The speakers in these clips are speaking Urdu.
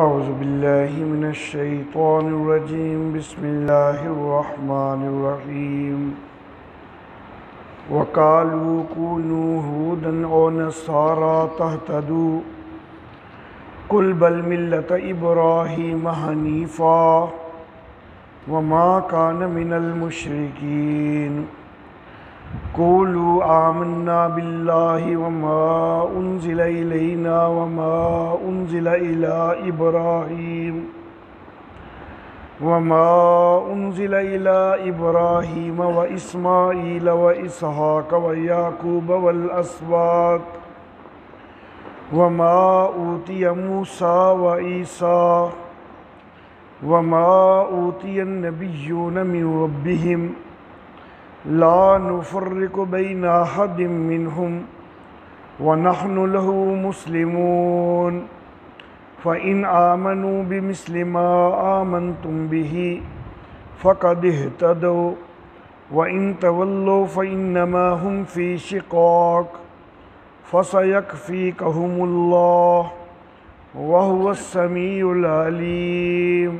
اعوذ باللہ من الشیطان الرجیم بسم اللہ الرحمن الرحیم وَقَالُوا كُونُوا هُودًا أَوْ نَصَارَىٰ تَهْتَدُوا قُلْ بَلْ مِلَّةَ إِبْرَاهِيمَ حَنِيفًا وَمَا كَانَ مِنَ الْمُشْرِكِينَ قُولُوا آمَنَّا بِاللَّهِ وَمَا أُنزِلَ إِلَيْنَا وَمَا أُنزِلَ إِلَىٰ إِبْرَاهِيمَ وَإِسْمَاعِيلَ وَإِسْحَاقَ وَيَعْقُوبَ وَالْأَسْبَاطِ وَمَا أُوتِيَ مُوسَىٰ وَعِيسَىٰ وَمَا أُوتِيَ النَّبِيُّونَ مِن رَّبِّهِمْ لَا نُفَرِّقُ بَيْنَ أَحَدٍ مِّنْهُمْ وَنَحْنُ لَهُ مُسْلِمُونَ فَإِنْ آمَنُوا بِمِثْلِ مَا آمَنْتُمْ بِهِ فَقَدِ اهْتَدَوْا وَإِنْ تَوَلَّوْا فَإِنَّمَا هُمْ فِي شِقَاقٍ فَسَيَكْفِيكَهُمُ اللَّهُ وَهُوَ السَّمِيعُ الْعَلِيمُ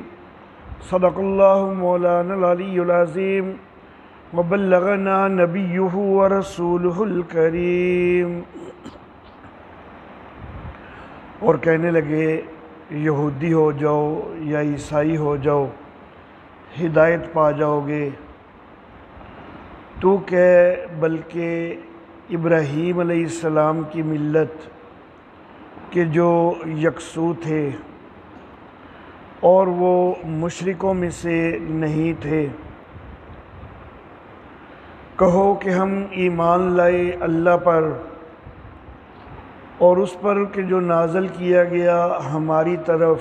صدق اللہ مولانا العلی العظیم وبلغنا نبیہ ورسولہ الکریم۔ اور کہنے لگے یہودی ہو جاؤ یا عیسائی ہو جاؤ ہدایت پا جاؤ گے۔ تو کہ بلکہ ابراہیم علیہ السلام کی ملت کے جو یکسو تھے اور وہ مشرکوں میں سے نہیں تھے، کہو کہ ہم ایمان لائے اللہ پر اور اس پر کہ جو نازل کیا گیا ہماری طرف،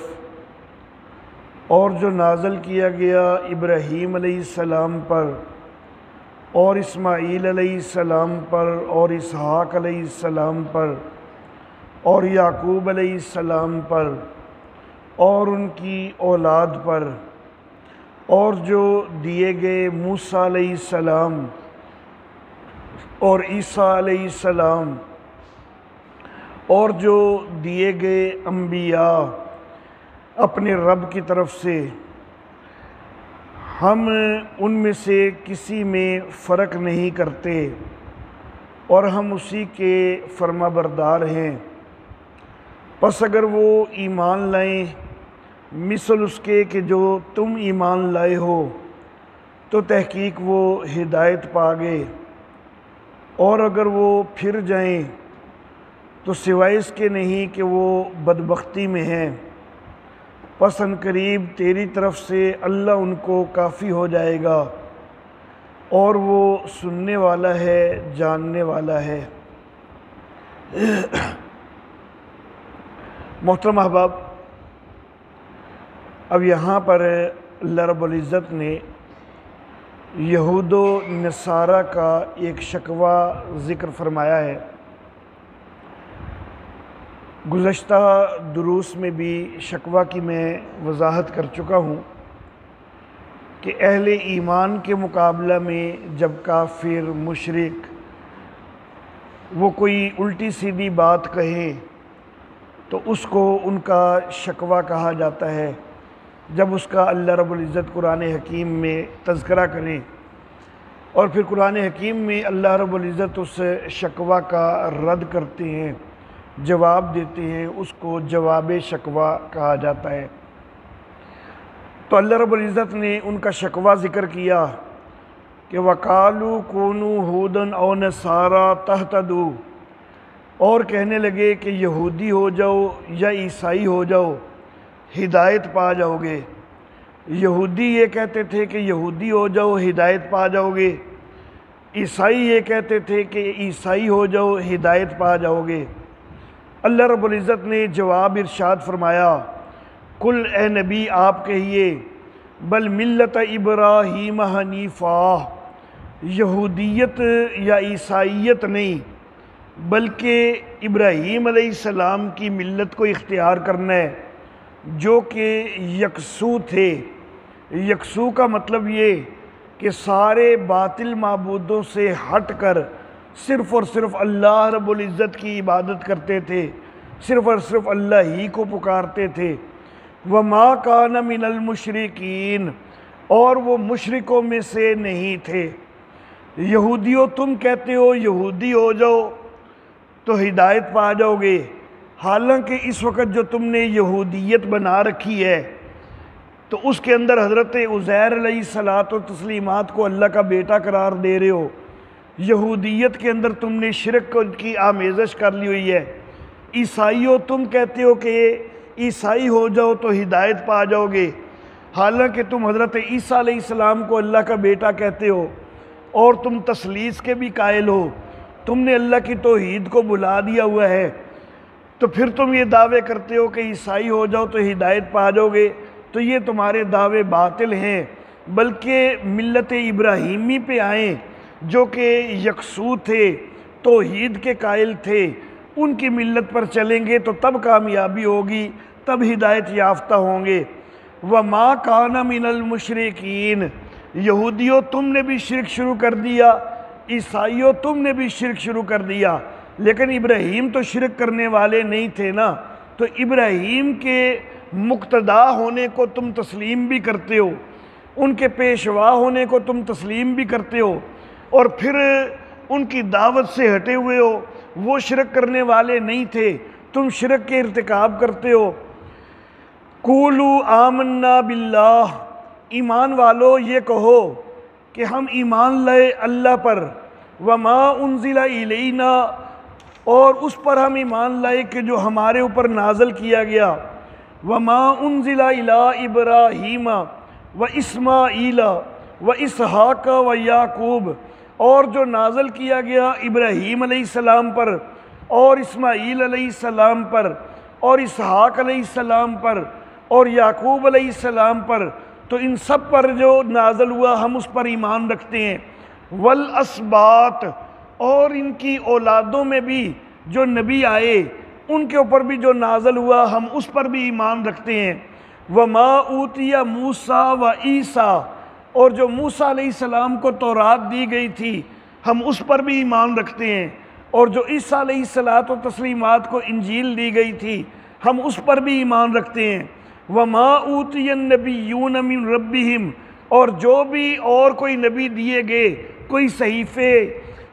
اور جو نازل کیا گیا ابراہیم علیہ السلام پر اور اسماعیل علیہ السلام پر اور اسحاق علیہ السلام پر اور یعقوب علیہ السلام پر اور ان کی اولاد پر، اور جو دیے گئے موسیٰ علیہ السلام اور عیسیٰ علیہ السلام اور جو دیے گئے انبیاء اپنے رب کی طرف سے، ہم ان میں سے کسی میں فرق نہیں کرتے اور ہم اسی کے فرما بردار ہیں۔ پس اگر وہ ایمان لائیں مثل اس کے کہ جو تم ایمان لائے ہو تو تحقیق وہ ہدایت پا گئے، اور اگر وہ پھر جائیں تو سوائے اس کے نہیں کہ وہ بدبختی میں ہیں۔ پس ان قریب تیری طرف سے اللہ ان کو کافی ہو جائے گا، اور وہ سننے والا ہے جاننے والا ہے۔ محترم احباب، اب یہاں پر اللہ رب العزت نے یہود و نصارہ کا ایک شکوہ ذکر فرمایا ہے۔ گزشتہ دروس میں بھی شکوہ کی میں وضاحت کر چکا ہوں کہ اہل ایمان کے مقابلہ میں جب کافر مشرک وہ کوئی الٹی سیدھی بات کہیں تو اس کو ان کا شکوہ کہا جاتا ہے۔ جب اس کا اللہ رب العزت قرآن حکیم میں تذکرہ کریں اور پھر قرآن حکیم میں اللہ رب العزت اس شکوہ کا رد کرتے ہیں، جواب دیتے ہیں، اس کو جواب شکوہ کہا جاتا ہے۔ تو اللہ رب العزت نے ان کا شکوہ ذکر کیا کہ وَقَالُوا كُونُوا هُودًا أَوْ نَصَارَىٰ تَهْتَدُوا، اور کہنے لگے کہ یہودی ہو جاؤ یا عیسائی ہو جاؤ ہدایت پا جاؤ گے۔ یہودی یہ کہتے تھے کہ یہودی ہو جاؤ ہدایت پا جاؤ گے، عیسائی یہ کہتے تھے کہ عیسائی ہو جاؤ ہدایت پا جاؤ گے۔ اللہ رب العزت نے جواب ارشاد فرمایا، قل اے نبی آپ کہیے بل ملت ابراہیم حنیفا، یہودیت یا عیسائیت نہیں بلکہ ابراہیم علیہ السلام کی ملت کو اختیار کرنا ہے، جو کہ یکسو تھے۔ یکسو کا مطلب یہ کہ سارے باطل معبودوں سے ہٹ کر صرف اور صرف اللہ رب العزت کی عبادت کرتے تھے، صرف اور صرف اللہ ہی کو پکارتے تھے، وما کان من المشرکین، اور وہ مشرکوں میں سے نہیں تھے۔ یہودیوں تم کہتے ہو یہودی ہو جاؤ تو ہدایت پا جاؤ گے، حالانکہ اس وقت جو تم نے یہودیت بنا رکھی ہے تو اس کے اندر حضرت عزیر علیہ الصلاۃ والتسلیمات کو اللہ کا بیٹا قرار دے رہے ہو، یہودیت کے اندر تم نے شرک کی آمیزش کر لی ہوئی ہے۔ عیسائیوں تم کہتے ہو کہ عیسائی ہو جاؤ تو ہدایت پا جاؤ گے، حالانکہ تم حضرت عیسیٰ علیہ السلام کو اللہ کا بیٹا کہتے ہو اور تم تثلیث کے بھی قائل ہو، تم نے اللہ کی توحید کو بلا دیا ہوا ہے، تو پھر تم یہ دعوے کرتے ہو کہ عیسائی ہو جاؤ تو ہدایت پا جاؤ گے، تو یہ تمہارے دعوے باطل ہیں، بلکہ ملت ابراہیمی پہ آئیں جو کہ یکسو تھے، توحید کے قائل تھے، ان کی ملت پر چلیں گے تو تب کامیابی ہوگی، تب ہدایت یافتہ ہوں گے۔ وَمَا كَانَ مِنَ الْمُشْرِكِينَ، یہودیوں تم نے بھی شرک شروع کر دیا، عیسائیوں تم نے بھی شرک شروع کر دیا، لیکن ابراہیم تو شرک کرنے والے نہیں تھے نا، تو ابراہیم کے مقتدا ہونے کو تم تسلیم بھی کرتے ہو، ان کے پیشوا ہونے کو تم تسلیم بھی کرتے ہو، اور پھر ان کی دعوت سے ہٹے ہوئے ہو، وہ شرک کرنے والے نہیں تھے، تم شرک کے ارتکاب کرتے ہو۔ قولوا آمنا باللہ، ایمان والو یہ کہو کہ ہم ایمان لائے اللہ پر، وما انزل الینا، اور اس پر ہم ایمان لائے کہ جو ہمارے اوپر نازل کیا گیا، وما انزل الی ابراہیم و اسماعیل و اسحاق و یعقوب، اور جو نازل کیا گیا ابراہیم علیہ السلام پر اور اسماعیل علیہ السلام پر اور اسحاق علیہ السلام پر اور یعقوب علیہ السلام پر، تو ان سب پر جو نازل ہوا ہم اس پر ایمان رکھتے ہیں۔ والاسباط، اور ان کی اولادوں میں بھی جو نبی آئے ان کے اوپر بھی جو نازل ہوا ہم اس پر بھی ایمان رکھتے ہیں۔ وما اوتی موسیٰ و عیسیٰ، اور جو موسیٰ علیہ السلام کو تورات دی گئی تھی ہم اس پر بھی ایمان رکھتے ہیں، اور جو عیسیٰ علیہ الصلاۃ والتسلیمات کو انجیل دی گئی تھی ہم اس پر بھی ایمان رکھتے ہیں۔ وما اوتی النبیون من ربہم، اور جو بھی اور کوئی نبی دیے گئے، کوئی صحیفے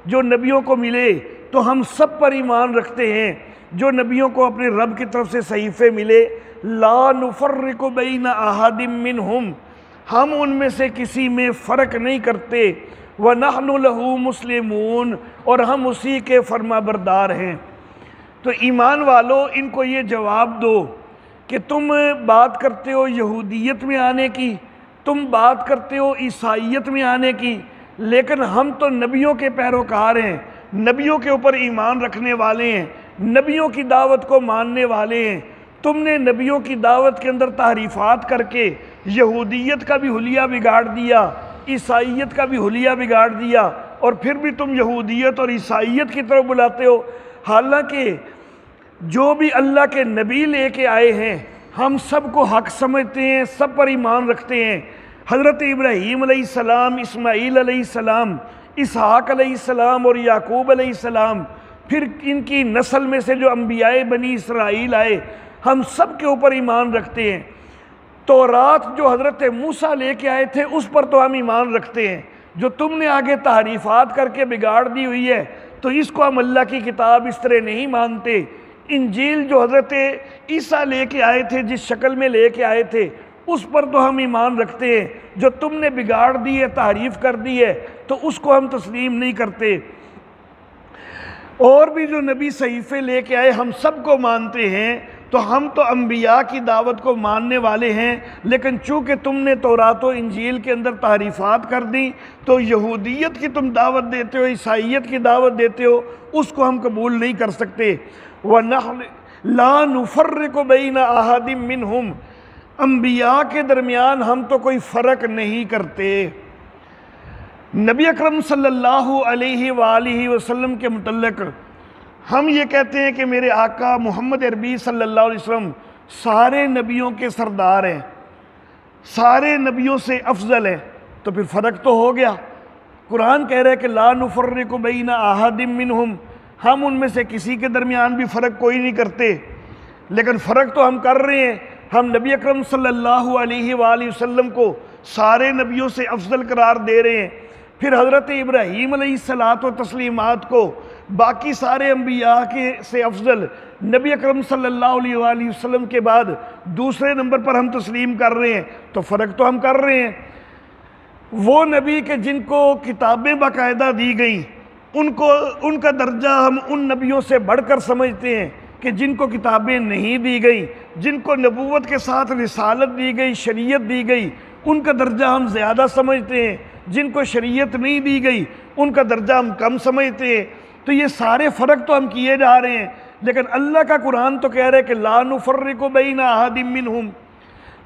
جو نبیوں کو ملے تو ہم سب پر ایمان رکھتے ہیں، جو نبیوں کو اپنے رب کی طرف سے صحیفے ملے، لا نفرق بین احد منہم، ہم ان میں سے کسی میں فرق نہیں کرتے، وَنَحْنُ لَهُ مُسْلِمُونَ، اور ہم اسی کے فرما بردار ہیں۔ تو ایمان والو ان کو یہ جواب دو کہ تم بات کرتے ہو یہودیت میں آنے کی، تم بات کرتے ہو عیسائیت میں آنے کی، لیکن ہم تو نبیوں کے پیروکار ہیں، نبیوں کے اوپر ایمان رکھنے والے ہیں، نبیوں کی دعوت کو ماننے والے ہیں۔ تم نے نبیوں کی دعوت کے اندر تحریفات کر کے یہودیت کا بھی حلیہ بگاڑ دیا، عیسائیت کا بھی حلیہ بگاڑ دیا، اور پھر بھی تم یہودیت اور عیسائیت کی طرف بلاتے ہو، حالانکہ جو بھی اللہ کے نبی لے کے آئے ہیں ہم سب کو حق سمجھتے ہیں، سب پر ایمان رکھتے ہیں۔ حضرت ابراہیم علیہ السلام، اسماعیل علیہ السلام، اسحاق علیہ السلام اور یعقوب علیہ السلام، پھر ان کی نسل میں سے جو انبیاء بنی اسرائیل آئے ہم سب کے اوپر ایمان رکھتے ہیں۔ تورات جو حضرت موسیٰ لے کے آئے تھے اس پر تو ہم ایمان رکھتے ہیں، جو تم نے آگے تحریفات کر کے بگاڑ دی ہوئی ہے تو اس کو ہم اللہ کی کتاب اس طرح نہیں مانتے۔ انجیل جو حضرت عیسیٰ لے کے آئے تھے، جس شکل میں لے کے آئے تھے اس پر تو ہم ایمان رکھتے ہیں، جو تم نے بگاڑ دی ہے، تحریف کر دی ہے تو اس کو ہم تسلیم نہیں کرتے۔ اور بھی جو نبی صحیفے لے کے آئے ہم سب کو مانتے ہیں، تو ہم تو انبیاء کی دعوت کو ماننے والے ہیں، لیکن چونکہ تم نے تورات و انجیل کے اندر تحریفات کر دی تو یہودیت کی تم دعوت دیتے ہو، عیسائیت کی دعوت دیتے ہو، اس کو ہم قبول نہیں کر سکتے۔ وَنَحْنُ لَا نُفَرِّقُ بَيْنَ أَحَدٍ مِّنْهُمْ، انبیاء کے درمیان ہم تو کوئی فرق نہیں کرتے۔ نبی اکرم صلی اللہ علیہ وآلہ وسلم کے متعلق ہم یہ کہتے ہیں کہ میرے آقا محمد عربی صلی اللہ علیہ وسلم سارے نبیوں کے سردار ہیں، سارے نبیوں سے افضل ہیں، تو پھر فرق تو ہو گیا۔ قرآن کہہ رہا ہے کہ لا نفرق بین احد منہم، ہم ان میں سے کسی کے درمیان بھی فرق کوئی نہیں کرتے، لیکن فرق تو ہم کر رہے ہیں۔ ہم نبی اکرم صلی اللہ علیہ وآلہ وسلم کو سارے نبیوں سے افضل قرار دے رہے ہیں، پھر حضرت ابراہیم علیہ الصلاۃ و تسلیمات کو باقی سارے انبیاء کے سے افضل نبی اکرم صلی اللہ علیہ وآلہ وسلم کے بعد دوسرے نمبر پر ہم تسلیم کر رہے ہیں، تو فرق تو ہم کر رہے ہیں۔ وہ نبی کہ جن کو کتابیں باقاعدہ دی گئیں ان کا درجہ ہم ان نبیوں سے بڑھ کر سمجھتے ہیں کہ جن کو کتابیں نہیں دی گئیں، جن کو نبوت کے ساتھ رسالت دی گئی، شریعت دی گئی، ان کا درجہ ہم زیادہ سمجھتے ہیں، جن کو شریعت نہیں دی گئی ان کا درجہ ہم کم سمجھتے ہیں۔ تو یہ سارے فرق تو ہم کیے جا رہے ہیں، لیکن اللہ کا قرآن تو کہہ رہے کہ لا نفرق بین احد منہم،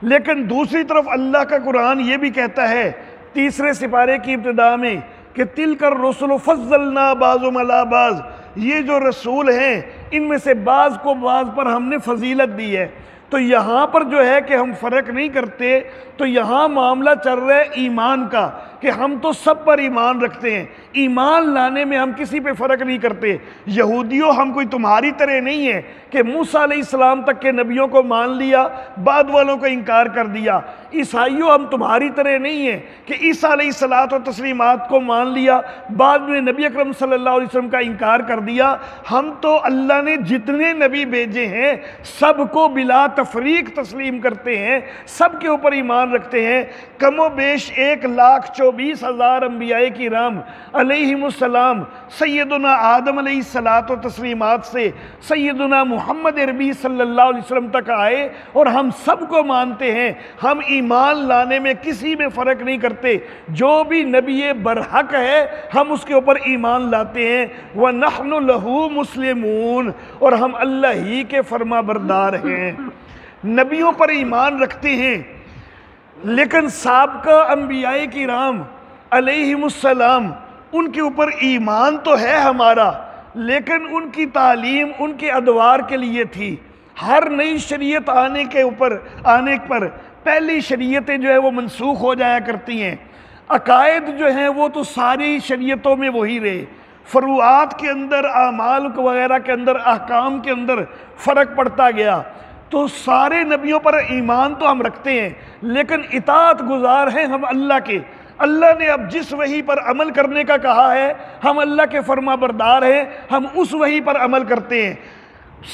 لیکن دوسری طرف اللہ کا قرآن یہ بھی کہتا ہے تیسرے سپارے کی ابتدا میں کہ تلک الرسل فضلنا بعضهم علی بعض، یہ جو رسول ہیں ان میں سے بعض کو بعض پر ہم نے فضیلت دی ہے۔ تو یہاں پر جو ہے کہ ہم فرق نہیں کرتے، تو یہاں معاملہ چل رہا ہے ایمان کا کہ ہم تو سب پر ایمان رکھتے ہیں، ایمان لانے میں ہم کسی پہ فرق نہیں کرتے۔ یہودیوں ہم کوئی تمہاری طرح نہیں ہے کہ موسیٰ علیہ السلام تک کے نبیوں کو مان لیا، بعد والوں کو انکار کر دیا۔ عیسائیوں ہم تمہاری طرح نہیں ہیں کہ عیسیٰ علیہ الصلاۃ و تسلیمات کو مان لیا، بعد میں نبی اکرم صلی اللہ علیہ وسلم کا انکار کر دیا۔ ہم تو اللہ نے جتنے نبی بھیجے ہیں سب کو بلا تفریق تسلیم کرتے ہیں، سب کے اوپر ایمان رکھتے ہیں۔ کم و بیش 1,24,000 انبیاء کرام علیہم السلام سیدنا آدم علیہ الصلاۃ و تسلیمات سے سیدنا محمد عربی صلی اللہ علیہ وسلم تک آئے، اور ہم سب کو مانتے ہیں۔ ہم ایمان لانے میں کسی میں فرق نہیں کرتے، جو بھی نبی برحق ہے ہم اس کے اوپر ایمان لاتے ہیں۔ وَنَحْنُ لَهُ مُسْلِمُونَ، اور ہم اللہ ہی کے فرما بردار ہیں، نبیوں پر ایمان رکھتے ہیں۔ لیکن سابقہ انبیاء کرام علیہم السلام ان کے اوپر ایمان تو ہے ہمارا، لیکن ان کی تعلیم ان کے ادوار کے لیے تھی۔ ہر نئی شریعت آنے پر پہلی شریعتیں جو ہے وہ منسوخ ہو جایا کرتی ہیں، عقائد جو ہیں وہ تو ساری شریعتوں میں وہی رہے، فروعات کے اندر، اعمال وغیرہ کے اندر، احکام کے اندر فرق پڑتا گیا۔ تو سارے نبیوں پر ایمان تو ہم رکھتے ہیں، لیکن اطاعت گزار ہیں ہم اللہ کے۔ اللہ نے اب جس وحی پر عمل کرنے کا کہا ہے ہم اللہ کے فرما بردار ہیں، ہم اس وحی پر عمل کرتے ہیں۔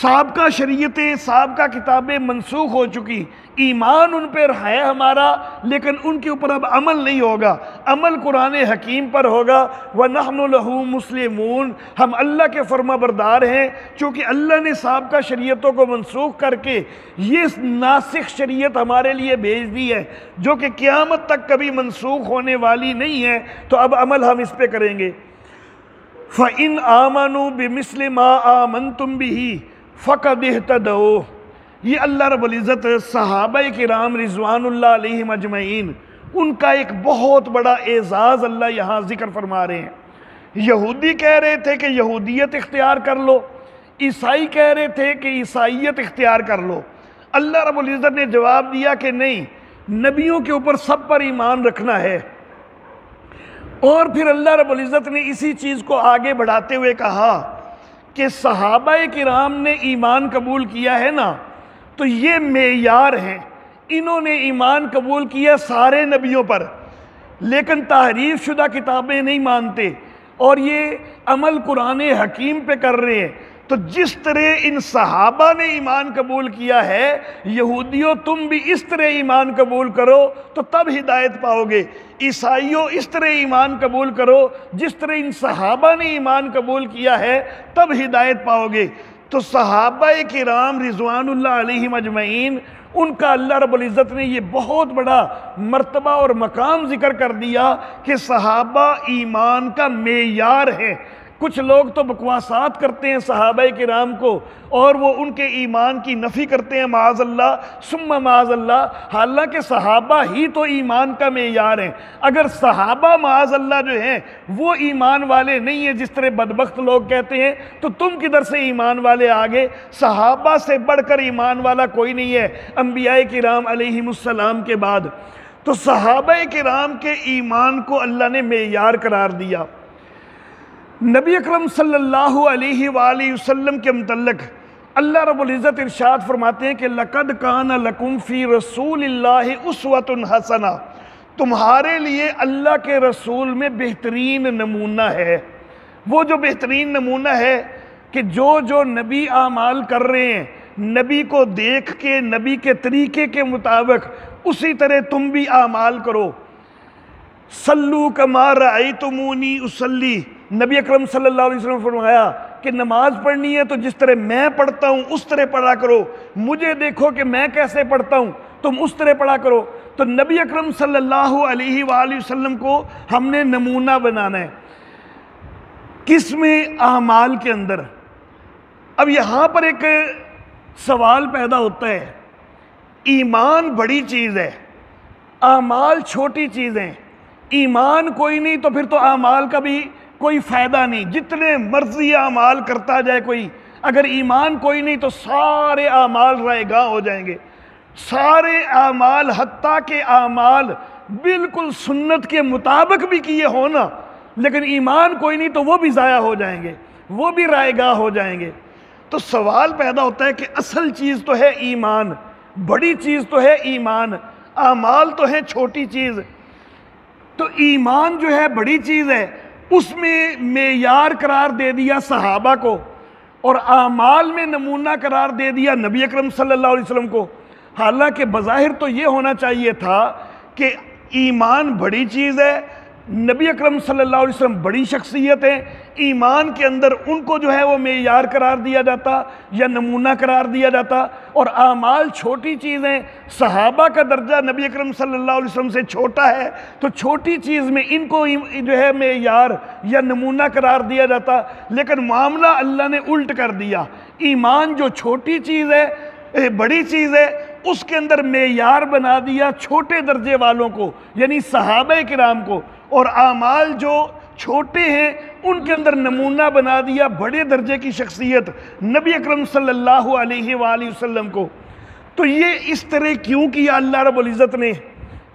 سابقہ شریعتیں، سابقہ کتابیں منسوخ ہو چکی، ایمان ان پر ہے ہمارا، لیکن ان کے اوپر اب عمل نہیں ہوگا، عمل قرآن حکیم پر ہوگا۔ وَنَحْنُ لَهُ مُسْلِمُونَ، ہم اللہ کے فرما بردار ہیں، چونکہ اللہ نے سابقہ شریعتوں کو منسوخ کر کے یہ ناسخ شریعت ہمارے لیے بھیج دی ہے، جو کہ قیامت تک کبھی منسوخ ہونے والی نہیں ہے، تو اب عمل ہم اس پہ کریں گے۔ فَإِنْ آمَنُوا بِمِثْلِ مَا آمَنْتُمْ بِهِ فَقَدِ اهْتَدَوْا، یہ اللہ رب العزت صحابہ کرام رضوان اللہ علیہم اجمعین ان کا ایک بہت بڑا اعزاز اللہ یہاں ذکر فرما رہے ہیں۔ یہودی کہہ رہے تھے کہ یہودیت اختیار کر لو، عیسائی کہہ رہے تھے کہ عیسائیت اختیار کر لو۔ اللہ رب العزت نے جواب دیا کہ نہیں، نبیوں کے اوپر سب پر ایمان رکھنا ہے۔ اور پھر اللہ رب العزت نے اسی چیز کو آگے بڑھاتے ہوئے کہا کہ صحابہ کرام نے ایمان قبول کیا ہے نا، تو یہ معیار ہیں، انہوں نے ایمان قبول کیا سارے نبیوں پر، لیکن تحریف شدہ کتابیں نہیں مانتے، اور یہ عمل قرآن حکیم پہ کر رہے ہیں۔ تو جس طرح ان صحابہ نے ایمان قبول کیا ہے، یہودیوں تم بھی اس طرح ایمان قبول کرو تو تب ہدایت پاؤ گے، عیسائیوں اس طرح ایمان قبول کرو جس طرح ان صحابہ نے ایمان قبول کیا ہے، تب ہدایت پاؤ گے۔ تو صحابہ کرام رضوان اللہ علیہم اجمعین ان کا اللہ رب العزت نے یہ بہت بڑا مرتبہ اور مقام ذکر کر دیا کہ صحابہ ایمان کا معیار ہے۔ کچھ لوگ تو بکواسات کرتے ہیں صحابہ کرام کو، اور وہ ان کے ایمان کی نفی کرتے ہیں، معاذ اللہ ثم معاذ اللہ، حالانکہ صحابہ ہی تو ایمان کا معیار ہیں۔ اگر صحابہ معاذ اللہ جو ہیں وہ ایمان والے نہیں ہیں جس طرح بدبخت لوگ کہتے ہیں، تو تم کدھر سے ایمان والے آگے؟ صحابہ سے بڑھ کر ایمان والا کوئی نہیں ہے انبیاء کرام علیہم السلام کے بعد۔ تو صحابہ کرام کے ایمان کو اللہ نے معیار قرار دیا۔ نبی اکرم صلی اللہ علیہ وآلہ وسلم کے متعلق اللہ رب العزت ارشاد فرماتے ہیں کہ لَقَدْ كَانَ لَكُمْ فِي رَسُولِ اللَّهِ أُسْوَةٌ حَسَنَةٌ، تمہارے لیے اللہ کے رسول میں بہترین نمونہ ہے۔ وہ جو بہترین نمونہ ہے کہ جو نبی اعمال کر رہے ہیں، نبی کو دیکھ کے، نبی کے طریقے کے مطابق اسی طرح تم بھی اعمال کرو۔ صلو کما رأیتمونی اصلی، نبی اکرم صلی اللہ علیہ وسلم نے فرمایا کہ نماز پڑھنی ہے تو جس طرح میں پڑھتا ہوں اس طرح پڑھا کرو، مجھے دیکھو کہ میں کیسے پڑھتا ہوں، تم اس طرح پڑھا کرو۔ تو نبی اکرم صلی اللہ علیہ وآلہ وسلم کو ہم نے نمونہ بنانا ہے، کس میں؟ اعمال کے اندر۔ اب یہاں پر ایک سوال پیدا ہوتا ہے، ایمان بڑی چیز ہے، اعمال چھوٹی چیز ہیں۔ ایمان کوئی نہیں تو پھر تو اعمال کا بھی کوئی فائدہ نہیں، جتنے مرضی اعمال کرتا جائے کوئی، اگر ایمان کوئی نہیں تو سارے اعمال رائے گاہ ہو جائیں گے۔ سارے اعمال، حتیٰ کہ اعمال بالکل سنت کے مطابق بھی کیے ہونا، لیکن ایمان کوئی نہیں تو وہ بھی ضائع ہو جائیں گے، وہ بھی رائے گاہ ہو جائیں گے۔ تو سوال پیدا ہوتا ہے کہ اصل چیز تو ہے ایمان، بڑی چیز تو ہے ایمان، اعمال تو ہے چھوٹی چیز۔ تو ایمان جو ہے بڑی چیز ہے، اس میں معیار قرار دے دیا صحابہ کو، اور اعمال میں نمونہ قرار دے دیا نبی اکرم صلی اللہ علیہ وسلم کو۔ حالانکہ بظاہر تو یہ ہونا چاہیے تھا کہ ایمان بڑی چیز ہے، نبی اکرم صلی اللہ علیہ وسلم بڑی شخصیت ہے، ایمان کے اندر ان کو جو ہے وہ معیار قرار دیا جاتا یا نمونہ قرار دیا جاتا، اور اعمال چھوٹی چیزیں، صحابہ کا درجہ نبی اکرم صلی اللہ علیہ وسلم سے چھوٹا ہے، تو چھوٹی چیز میں ان کو جو ہے معیار یا نمونہ قرار دیا جاتا۔ لیکن معاملہ اللہ نے الٹ کر دیا، ایمان جو چھوٹی چیز ہے، بڑی چیز ہے، اس کے اندر معیار بنا دیا چھوٹے درجے والوں کو، یعنی صحابہ کرام کو، اور اعمال جو چھوٹے ہیں ان کے اندر نمونہ بنا دیا بڑے درجے کی شخصیت نبی اکرم صلی اللہ علیہ وآلہ وسلم کو۔ تو یہ اس طرح کیوں کیا اللہ رب العزت نے؟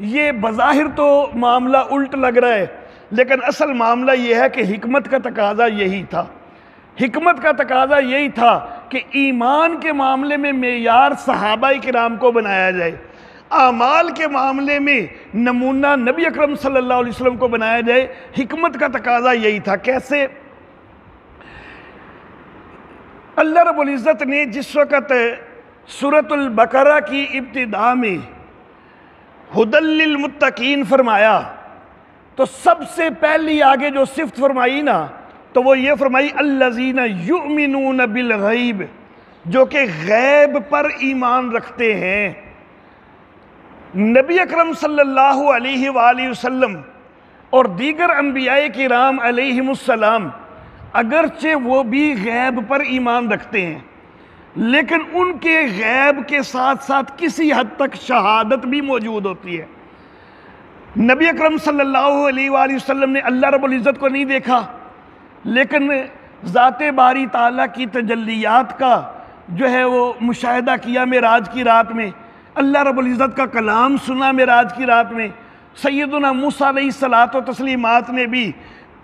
یہ بظاہر تو معاملہ الٹ لگ رہا ہے، لیکن اصل معاملہ یہ ہے کہ حکمت کا تقاضا یہی تھا۔ حکمت کا تقاضا یہی تھا کہ ایمان کے معاملے میں معیار صحابہ کرام کو بنایا جائے، اعمال کے معاملے میں نمونہ نبی اکرم صلی اللہ علیہ وسلم کو بنایا جائے۔ حکمت کا تقاضا یہی تھا۔ کیسے؟ اللہ رب العزت نے جس وقت سورۃ البقرہ کی ابتدا میں ھدی للمتقین فرمایا، تو سب سے پہلی آگے جو صفت فرمائی نا، تو وہ یہ فرمائی الذین یؤمنون بالغیب، جو کہ غیب پر ایمان رکھتے ہیں۔ نبی اکرم صلی اللہ علیہ وآلہ وسلم اور دیگر انبیاء کرام علیہم السلام اگرچہ وہ بھی غیب پر ایمان رکھتے ہیں، لیکن ان کے غیب کے ساتھ ساتھ کسی حد تک شہادت بھی موجود ہوتی ہے۔ نبی اکرم صلی اللہ علیہ وآلہ وسلم نے اللہ رب العزت کو نہیں دیکھا، لیکن ذات باری تعالیٰ کی تجلیات کا جو ہے وہ مشاہدہ کیا معراج کی رات میں، اللہ رب العزت کا کلام سنا معراج کی رات میں، سیدنا موسیٰ علیہ الصلاۃ و تسلیمات نے بھی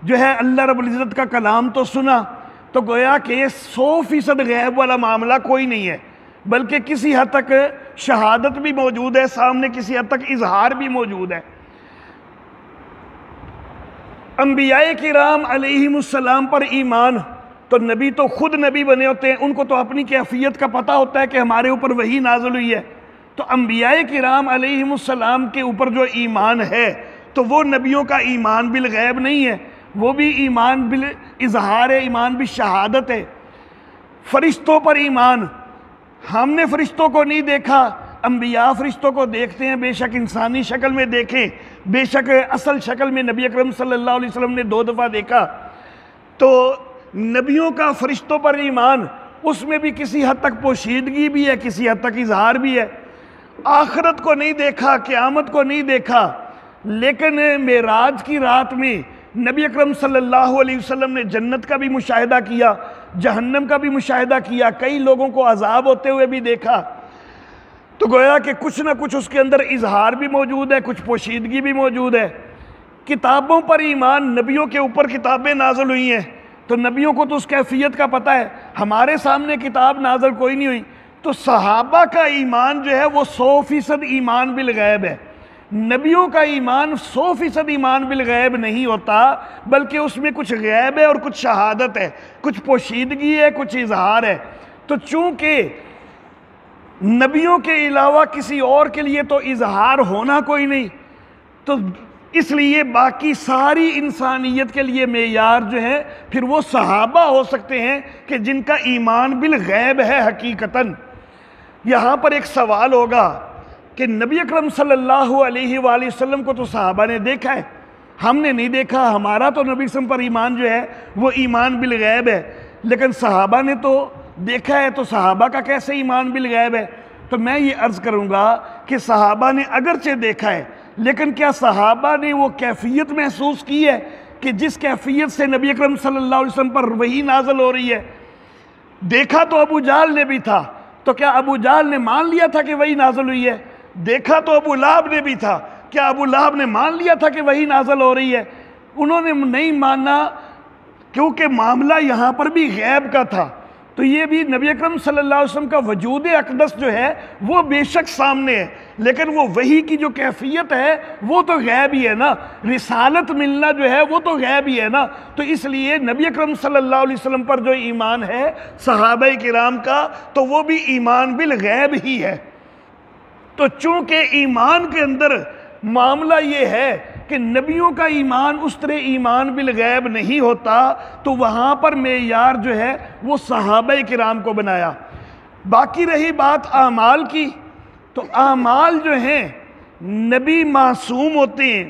جو ہے اللہ رب العزت کا کلام تو سنا۔ تو گویا کہ 100% غیب والا معاملہ کوئی نہیں ہے، بلکہ کسی حد تک شہادت بھی موجود ہے، سامنے کسی حد تک اظہار بھی موجود ہے۔ انبیاء کرام علیہم السلام پر ایمان، تو نبی تو خود نبی بنے ہوتے ہیں، ان کو تو اپنی کیفیت کا پتہ ہوتا ہے کہ ہمارے اوپر وحی نازل ہوئی ہے۔ تو انبیاء کرام علیہم السلام کے اوپر جو ایمان ہے تو وہ نبیوں کا ایمان بالغیب نہیں ہے، وہ بھی ایمان بالاظہار ہے، ایمان بالشہادت ہے۔ فرشتوں پر ایمان، ہم نے فرشتوں کو نہیں دیکھا، انبیاء فرشتوں کو دیکھتے ہیں، بے شک انسانی شکل میں دیکھیں، بے شک اصل شکل میں نبی اکرم صلی اللہ علیہ وسلم نے 2 دفعہ دیکھا۔ تو نبیوں کا فرشتوں پر ایمان، اس میں بھی کسی حد تک پوشیدگی بھی ہے، کسی حد تک اظہار بھی ہے۔ آخرت کو نہیں دیکھا، قیامت کو نہیں دیکھا، لیکن معراج کی رات میں نبی اکرم صلی اللہ علیہ وسلم نے جنت کا بھی مشاہدہ کیا، جہنم کا بھی مشاہدہ کیا، کئی لوگوں کو عذاب ہوتے ہوئے بھی دیکھا۔ تو گویا کہ کچھ نہ کچھ اس کے اندر اظہار بھی موجود ہے، کچھ پوشیدگی بھی موجود ہے۔ کتابوں پر ایمان، نبیوں کے اوپر کتابیں نازل ہوئی ہیں، تو نبیوں کو تو اس کیفیت کا پتہ ہے، ہمارے سامنے کتاب نازل کوئی نہیں ہوئی، تو صحابہ کا ایمان جو ہے وہ 100% ایمان بالغیب ہے۔ نبیوں کا ایمان 100% ایمان بالغیب نہیں ہوتا، بلکہ اس میں کچھ غیب ہے اور کچھ شہادت ہے، کچھ پوشیدگی ہے، کچھ اظہار ہے۔ تو چونکہ نبیوں کے علاوہ کسی اور کے لیے تو اظہار ہونا کوئی نہیں، تو اس لیے باقی ساری انسانیت کے لیے معیار جو ہے پھر وہ صحابہ ہو سکتے ہیں کہ جن کا ایمان بالغیب ہے حقیقتاً۔ یہاں پر ایک سوال ہوگا کہ نبی اکرم صلی اللہ علیہ وآلہ وسلم کو تو صحابہ نے دیکھا ہے، ہم نے نہیں دیکھا، ہمارا تو نبی وسلم پر ایمان جو ہے وہ ایمان بالغیب ہے، لیکن صحابہ نے تو دیکھا ہے، تو صحابہ کا کیسے ایمان بالغیب ہے؟ تو میں یہ عرض کروں گا کہ صحابہ نے اگرچہ دیکھا ہے، لیکن کیا صحابہ نے وہ کیفیت محسوس کی ہے کہ جس کیفیت سے نبی اکرم صلی اللہ علیہ وسلم پر وحی نازل ہو رہی ہے؟ دیکھا تو ابو جہل نے بھی تھا، تو کیا ابو جہل نے مان لیا تھا کہ وحی نازل ہوئی ہے؟ دیکھا تو ابو لہب نے بھی تھا، کیا ابو لہب نے مان لیا تھا کہ وحی نازل ہو رہی ہے؟ انہوں نے نہیں مانا، کیونکہ معاملہ یہاں پر بھی غیب کا تھا۔ تو یہ بھی نبی اکرم صلی اللہ علیہ وسلم کا وجود اقدس جو ہے وہ بے شک سامنے ہے، لیکن وہ وحی کی جو کیفیت ہے وہ تو غیب ہی ہے نا، رسالت ملنا جو ہے وہ تو غیب ہی ہے نا۔ تو اس لیے نبی اکرم صلی اللہ علیہ وسلم پر جو ایمان ہے صحابہ کرام کا، تو وہ بھی ایمان بالغیب ہی ہے۔ تو چونکہ ایمان کے اندر معاملہ یہ ہے کہ نبیوں کا ایمان اس طرح ایمان بالغیب نہیں ہوتا، تو وہاں پر معیار جو ہے وہ صحابہ کرام کو بنایا۔ باقی رہی بات اعمال کی، تو اعمال جو ہیں نبی معصوم ہوتے ہیں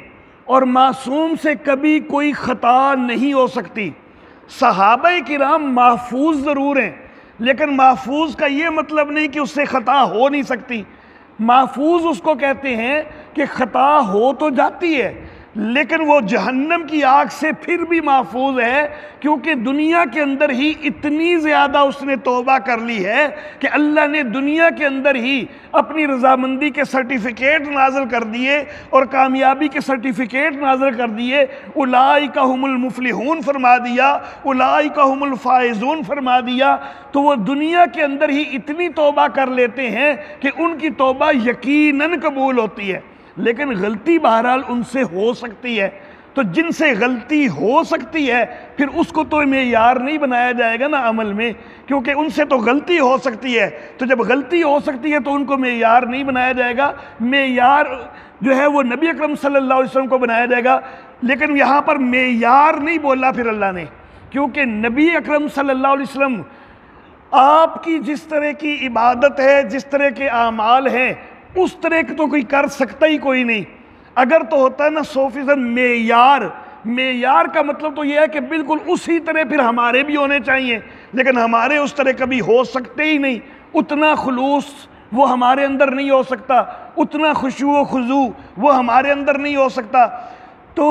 اور معصوم سے کبھی کوئی خطا نہیں ہو سکتی۔ صحابہ کرام محفوظ ضرور ہیں، لیکن محفوظ کا یہ مطلب نہیں کہ اس سے خطا ہو نہیں سکتی۔ محفوظ اس کو کہتے ہیں کہ خطا ہو تو جاتی ہے، لیکن وہ جہنم کی آگ سے پھر بھی محفوظ ہے، کیونکہ دنیا کے اندر ہی اتنی زیادہ اس نے توبہ کر لی ہے کہ اللہ نے دنیا کے اندر ہی اپنی رضامندی کے سرٹیفکیٹ نازل کر دیے اور کامیابی کے سرٹیفکیٹ نازل کر دیے۔ اولئک ھم المفلحون فرما دیا، اولئک ھم الفائزون فرما دیا۔ تو وہ دنیا کے اندر ہی اتنی توبہ کر لیتے ہیں کہ ان کی توبہ یقیناً قبول ہوتی ہے، لیکن غلطی بہرحال ان سے ہو سکتی ہے۔ تو جن سے غلطی ہو سکتی ہے پھر اس کو تو معیار نہیں بنایا جائے گا نا عمل میں، کیونکہ ان سے تو غلطی ہو سکتی ہے، تو جب غلطی ہو سکتی ہے تو ان کو معیار نہیں بنایا جائے گا، معیار جو ہے وہ نبی اکرم صلی اللہ علیہ وسلم کو بنایا جائے گا۔ لیکن یہاں پر معیار نہیں بولا پھر اللہ نے، کیونکہ نبی اکرم صلی اللہ علیہ وسلم آپ کی جس طرح کی عبادت ہے، جس طرح کے اعمال ہیں، اس طرح کی تو کوئی کر سکتا ہی کوئی نہیں۔ اگر تو ہوتا ہے نا 100% معیار کا مطلب تو یہ ہے کہ بالکل اسی طرح پھر ہمارے بھی ہونے چاہیے، لیکن ہمارے اس طرح کبھی ہو سکتے ہی نہیں۔ اتنا خلوص وہ ہمارے اندر نہیں ہو سکتا، اتنا خشوع و خضوع وہ ہمارے اندر نہیں ہو سکتا۔ تو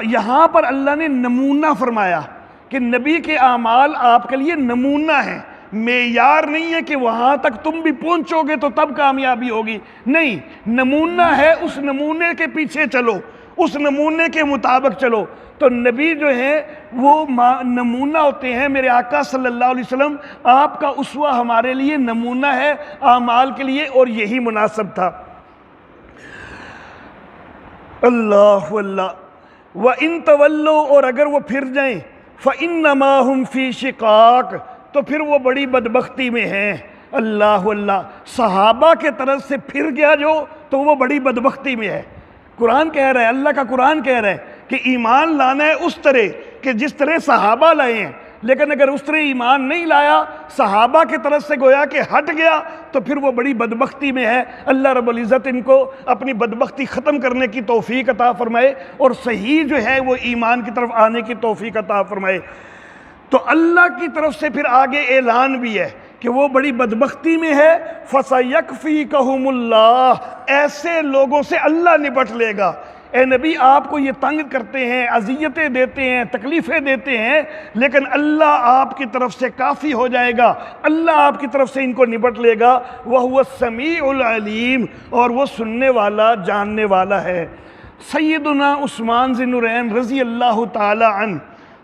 یہاں پر اللہ نے نمونہ فرمایا کہ نبی کے اعمال آپ کے لیے نمونہ ہیں، معیار نہیں ہے کہ وہاں تک تم بھی پہنچو گے تو تب کامیابی ہوگی، نہیں، نمونہ ہے، اس نمونے کے پیچھے چلو، اس نمونے کے مطابق چلو۔ تو نبی جو ہیں وہ نمونہ ہوتے ہیں، میرے آقا صلی اللہ علیہ وسلم آپ کا اسوہ ہمارے لیے نمونہ ہے اعمال کے لیے، اور یہی مناسب تھا۔ اللہ اللہ وَإِن تَوَلُّوا، اور اگر وہ پھر جائیں، فَإِنَّمَا هُمْ فِي شِقَاقٍ، تو پھر وہ بڑی بدبختی میں ہیں۔ اللہ اللہ، صحابہ کے طرف سے پھر گیا جو، تو وہ بڑی بدبختی میں ہے۔ قرآن کہہ رہا ہے، اللہ کا قرآن کہہ رہا ہے کہ ایمان لانا ہے اس طرح کہ جس طرح صحابہ لائے ہیں، لیکن اگر اس طرح ایمان نہیں لایا، صحابہ کی طرف سے گویا کہ ہٹ گیا، تو پھر وہ بڑی بدبختی میں ہے۔ اللہ رب العزت ان کو اپنی بدبختی ختم کرنے کی توفیق عطا فرمائے، اور صحیح جو ہے وہ ایمان کی طرف آنے کی توفیق عطا فرمائے۔ تو اللہ کی طرف سے پھر آگے اعلان بھی ہے کہ وہ بڑی بدبختی میں ہے۔ فَسَيَكْفِيكَهُمُ اللَّهُ، ایسے لوگوں سے اللہ نپٹ لے گا۔ اے نبی، آپ کو یہ تنگ کرتے ہیں، اذیتیں دیتے ہیں، تکلیفیں دیتے ہیں، لیکن اللہ آپ کی طرف سے کافی ہو جائے گا، اللہ آپ کی طرف سے ان کو نپٹ لے گا۔ وَهُوَ السَّمِيعُ الْعَلِيمُ، اور وہ سننے والا، جاننے والا ہے۔ سیدنا عثمان ذی النورین رضی اللہ تعالی عنہ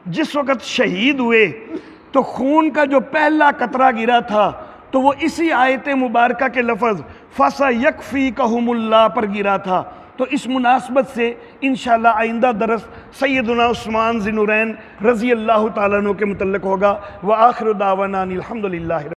جس وقت شہید ہوئے تو خون کا جو پہلا قطرہ گرا تھا تو وہ اسی آیت مبارکہ کے لفظ فَسَيَكْفِيكَهُمُ اللَّهُ پر گرا تھا۔ تو اس مناسبت سے انشاءاللہ آئندہ درس سیدنا عثمان ذی النورین رضی اللہ تعالیٰ عنہ کے متعلق ہوگا۔ وآخر دعوانا الحمدللہ۔